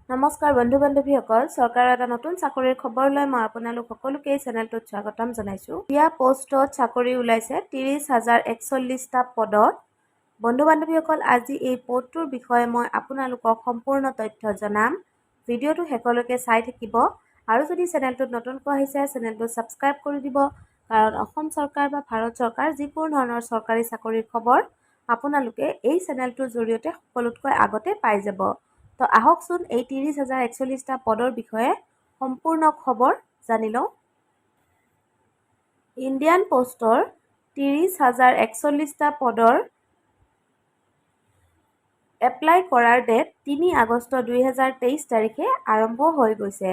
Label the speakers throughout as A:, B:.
A: নমস্কাৰ বন্ধু বান্ধৱীসকল, চৰকাৰৰ এটা নতুন চাকৰিৰ খবৰ লৈ মই আপোনালোক সকলোকে এই চেনেলটোত স্বাগতম জনাইছোঁ। দিয়া পোষ্টত চাকৰি ওলাইছে 30,041টা পদত। বন্ধু বান্ধৱীসকল, আজি এই পদটোৰ বিষয়ে মই আপোনালোকক সম্পূৰ্ণ তথ্য জনাম। ভিডিঅ'টো শেষলৈকে চাই থাকিব আৰু যদি চেনেলটোত নতুনকৈ আহিছে চেনেলটো ছাবস্ক্ৰাইব কৰি দিব, কাৰণ অসম চৰকাৰ বা ভাৰত চৰকাৰ যিকোনো ধৰণৰ চৰকাৰী চাকৰিৰ খবৰ আপোনালোকে এই চেনেলটোৰ জৰিয়তে সকলোতকৈ আগতে পাই যাব। তো আহকচোন এই 30,041টা পদৰ বিষয়ে সম্পূৰ্ণ খবৰ জানি লওঁ। ইণ্ডিয়ান পোষ্টৰ 30,041টা পদৰ এপ্লাই কৰাৰ ডেট 3 আগষ্ট 2023 তাৰিখে আৰম্ভ হৈ গৈছে।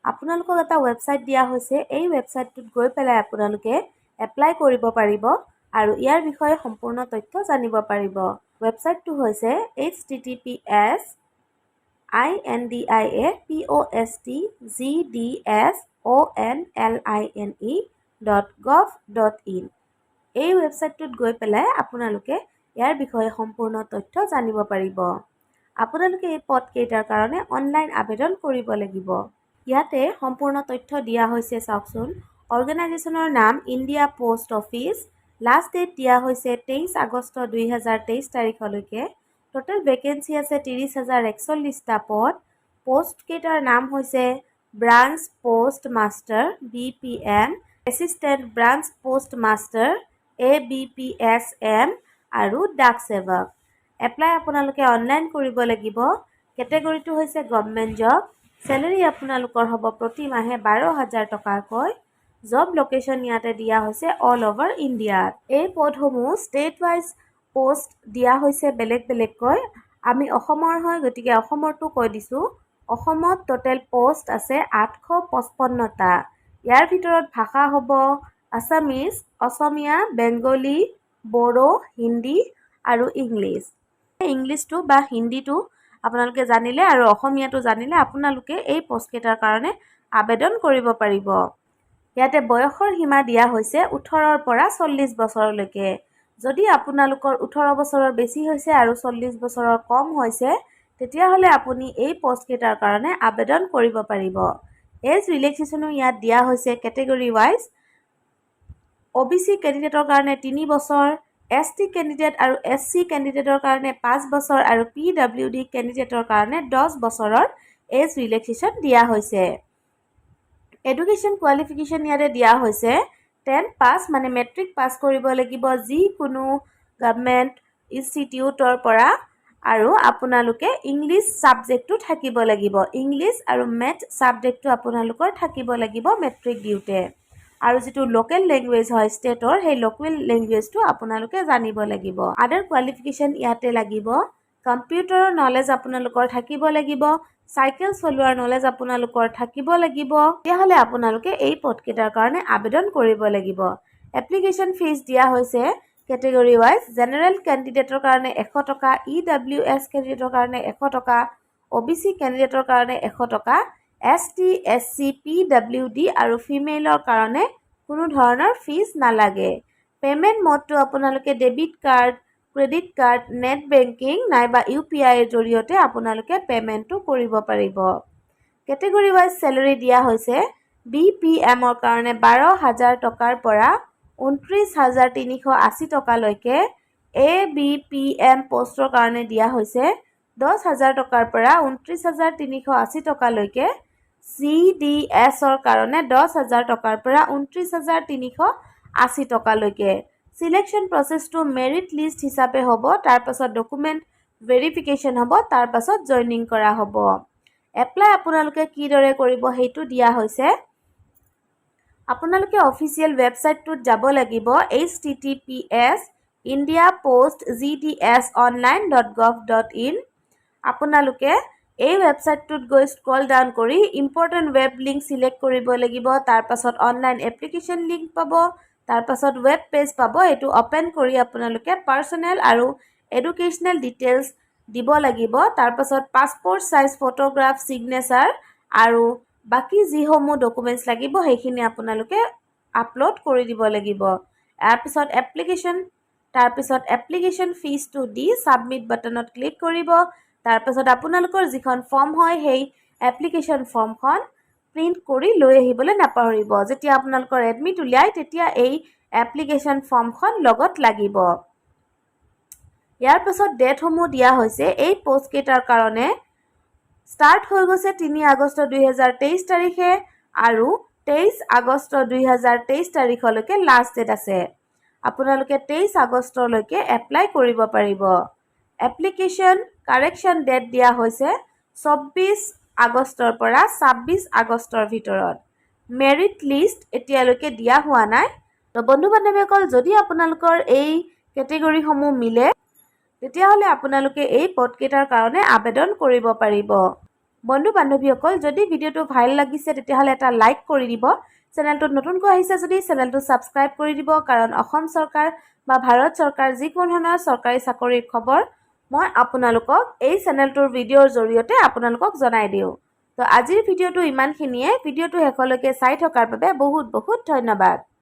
A: আপোনালোকক এটা ৱেবছাইট দিয়া হৈছে, এই ৱেবছাইটটোত গৈ পেলাই আপোনালোকে এপ্লাই কৰিব পাৰিব আৰু ইয়াৰ বিষয়ে সম্পূৰ্ণ তথ্য জানিব পাৰিব। ৱেবছাইটটো হৈছে https://INDIAPOSTGDSONLINE.gov.in। এই ৱেবছাইটটোত গৈ পেলাই আপোনালোকে ইয়াৰ বিষয়ে সম্পূৰ্ণ তথ্য জানিব পাৰিব। আপোনালোকে এই পদকেইটাৰ কাৰণে অনলাইন আবেদন কৰিব লাগিব। ইয়াতে সম্পূৰ্ণ তথ্য দিয়া হৈছে, চাওকচোন। অৰ্গেনাইজেশ্যনৰ নাম India post office. Last date দিয়া হৈছে 23 আগষ্ট 2023 তাৰিখলৈকে। টোটেল ভেকেঞ্চি আছে 30,041টা পদ। পোষ্টকেইটাৰ নাম হৈছে branch post master BPM, assistant branch post master ABPSM আৰু ডাক সেৱক। এপ্লাই আপোনালোকে অনলাইন কৰিব লাগিব। কেটেগৰীটো হৈছে গভৰ্ণমেণ্ট জব। চেলেৰি আপোনালোকৰ হ'ব প্ৰতি মাহে 12,000 টকাকৈ। জব লোকেশ্যন ইয়াতে দিয়া হৈছে অল অভাৰ ইণ্ডিয়াত। এই পদসমূহ ষ্টেট ৱাইজ পোষ্ট দিয়া হৈছে বেলেগ বেলেগকৈ। আমি অসমৰ হয় গতিকে অসমৰটো কৈ দিছোঁ। অসমত টোটেল পোষ্ট আছে 855টা। ইয়াৰ ভিতৰত ভাষা হ'ব আছামিজ, অসমীয়া, বেংগলী, বড়ো, হিন্দী আৰু ইংলিছ। ইংলিছটো বা হিন্দীটো আপোনালোকে জানিলে আৰু অসমীয়াটো জানিলে আপোনালোকে এই পোষ্টকেইটাৰ কাৰণে আবেদন কৰিব পাৰিব। ইয়াতে বয়সৰ সীমা দিয়া হৈছে 18ৰ পৰা 40 বছৰলৈকে। যদি আপোনালোকৰ 18 বছৰৰ বেছি হৈছে আৰু 40 বছৰৰ কম হৈছে, তেতিয়াহ'লে আপুনি এই পোষ্টকেইটাৰ কাৰণে আবেদন কৰিব পাৰিব। এজ ৰিলেক্সেশ্যনো ইয়াত দিয়া হৈছে কেটেগৰী ৱাইজ। OBC কেণ্ডিডেটৰ কাৰণে 3 বছৰ, ST কেণ্ডিডেট আৰু SC কেণ্ডিডেটৰ কাৰণে 5 বছৰ আৰু PWD কেণ্ডিডেটৰ কাৰণে 10 বছৰৰ এজ ৰিলেক্সেশ্যন দিয়া হৈছে। এডুকেশ্যন কোৱালিফিকেশ্যন ইয়াতে দিয়া হৈছে 10 পাছ, মানে মেট্ৰিক পাছ কৰিব লাগিব যিকোনো গভৰ্ণমেণ্ট ইনষ্টিটিউটৰ পৰা। আৰু আপোনালোকে ইংলিছ ছাবজেক্টটো থাকিব লাগিব। ইংলিছ আৰু মেথ ছাবজেক্টটো আপোনালোকৰ থাকিব লাগিব মেট্ৰিক দিওঁতে। আৰু যিটো লোকেল লেংগুৱেজ হয় ষ্টেটৰ, সেই লোকেল লেংগুৱেজটো আপোনালোকে জানিব লাগিব। আদাৰ কোৱালিফিকেশ্যন ইয়াতে লাগিব। কম্পিউটাৰৰ নলেজ আপোনালোকৰ থাকিব লাগিব। চাইকেল চলোৱাৰ নলেজ আপোনালোকৰ থাকিব লাগিব। তেতিয়াহ'লে আপোনালোকে এই পদকেইটাৰ কাৰণে আবেদন কৰিব লাগিব। এপ্লিকেশ্যন ফিজ দিয়া হৈছে কেটেগৰী ৱাইজ। জেনেৰেল কেণ্ডিডেটৰ কাৰণে 100 টকা, EWS কেণ্ডিডেটৰ কাৰণে 100 টকা, OBC কেণ্ডিডেটৰ কাৰণে 100 টকা, ST, SC, PWD আৰু ফিমেইলৰ কাৰণে কোনো ধৰণৰ ফিজ নালাগে। পে'মেণ্ট মোডটো আপোনালোকে debit card, credit card, net banking নাইবা UPIৰ জৰিয়তে আপোনালোকে পে'মেণ্টটো কৰিব পাৰিব। কেটেগৰী ৱাইজ চেলেৰি দিয়া হৈছে BPMৰ কাৰণে 12,000 টকাৰ পৰা 29,380 টকালৈকে। ABPM পোষ্টৰ কাৰণে দিয়া হৈছে 10,000 টকাৰ পৰা 29,380 টকালৈকে। CDSৰ কাৰণে 10,000 টকাৰ পৰা 29,380 টকালৈকে। চিলেকশ্যন প্ৰচেছটো মেৰিট লিষ্ট হিচাপে হ'ব, তাৰপাছত ডকুমেণ্ট ভেৰিফিকেশ্যন হ'ব, তাৰপাছত জইনিং কৰা হ'ব। এপ্লাই আপোনালোকে কিদৰে কৰিব সেইটো দিয়া হৈছে। আপোনালোকে অফিচিয়েল ৱেবছাইটটোত যাব লাগিব https://indiapostgdsonline.gov.in। আপোনালোকে এই ৱেবছাইটটোত গৈ স্ক্ৰল ডাউন কৰি ইম্পৰ্টেণ্ট ৱেব লিংক চিলেক্ট কৰিব লাগিব। তাৰপাছত অনলাইন এপ্লিকেশ্যন লিংক পাব, তাৰপাছত ৱেব পেজ পাব। এইটো অপেন কৰি আপোনালোকে পাৰ্চনেল আৰু এডুকেশ্যনেল ডিটেইলছ দিব লাগিব। তাৰপাছত পাছপৰ্ট চাইজ ফটোগ্ৰাফ, ছিগনেচাৰ আৰু বাকী যিসমূহ ডকুমেণ্টছ লাগিব সেইখিনি আপোনালোকে আপলোড কৰি দিব লাগিব। তাৰপিছত এপ্লিকেশ্যন ফিজটো দি ছাবমিট বাটনত ক্লিক কৰিব। তাৰপাছত আপোনালোকৰ যিখন ফৰ্ম হয় সেই এপ্লিকেশ্যন ফৰ্মখন প্ৰিণ্ট কৰি লৈ আহিবলৈ নাপাহৰিব। যেতিয়া আপোনালোকৰ এডমিট উলিয়ায় তেতিয়া এই এপ্লিকেশ্যন ফৰ্মখন লগত লাগিব। ইয়াৰ পাছত ডেটসমূহ দিয়া হৈছে এই পোষ্টকেইটাৰ কাৰণে। ষ্টাৰ্ট হৈ গৈছে 3 আগষ্ট 2023 তাৰিখে আৰু 23 আগষ্ট 2023 তাৰিখলৈকে লাষ্ট ডেট আছে। আপোনালোকে 23 আগষ্টলৈকে এপ্লাই কৰিব পাৰিব। এপ্লিকেশ্যন কাৰেকশ্যন ডেট দিয়া হৈছে 24 আগষ্টৰ পৰা 26 আগষ্টৰ ভিতৰত। মেৰিট লিষ্ট এতিয়ালৈকে দিয়া হোৱা নাই। তো বন্ধু বান্ধৱীসকল, যদি আপোনালোকৰ এই কেটেগৰীসমূহ মিলে তেতিয়াহ'লে আপোনালোকে এই পদকেইটাৰ কাৰণে আবেদন কৰিব পাৰিব। বন্ধু বান্ধৱীসকল, যদি ভিডিঅ'টো ভাল লাগিছে তেতিয়াহ'লে এটা লাইক কৰি দিব। চেনেলটোত নতুনকৈ আহিছে যদি চেনেলটো ছাবস্ক্ৰাইব কৰি দিব, কাৰণ অসম চৰকাৰ বা ভাৰত চৰকাৰ যিকোনো ধৰণৰ চৰকাৰী চাকৰিৰ খবৰ মই আপোনালোকক এই চেনেলটোৰ ভিডিঅ'ৰ জৰিয়তে আপোনালোকক জনাই দিওঁ। তো আজিৰ ভিডিঅ'টো ইমানখিনিয়ে। ভিডিঅ'টো শেষলৈকে চাই থকাৰ বাবে বহুত বহুত ধন্যবাদ।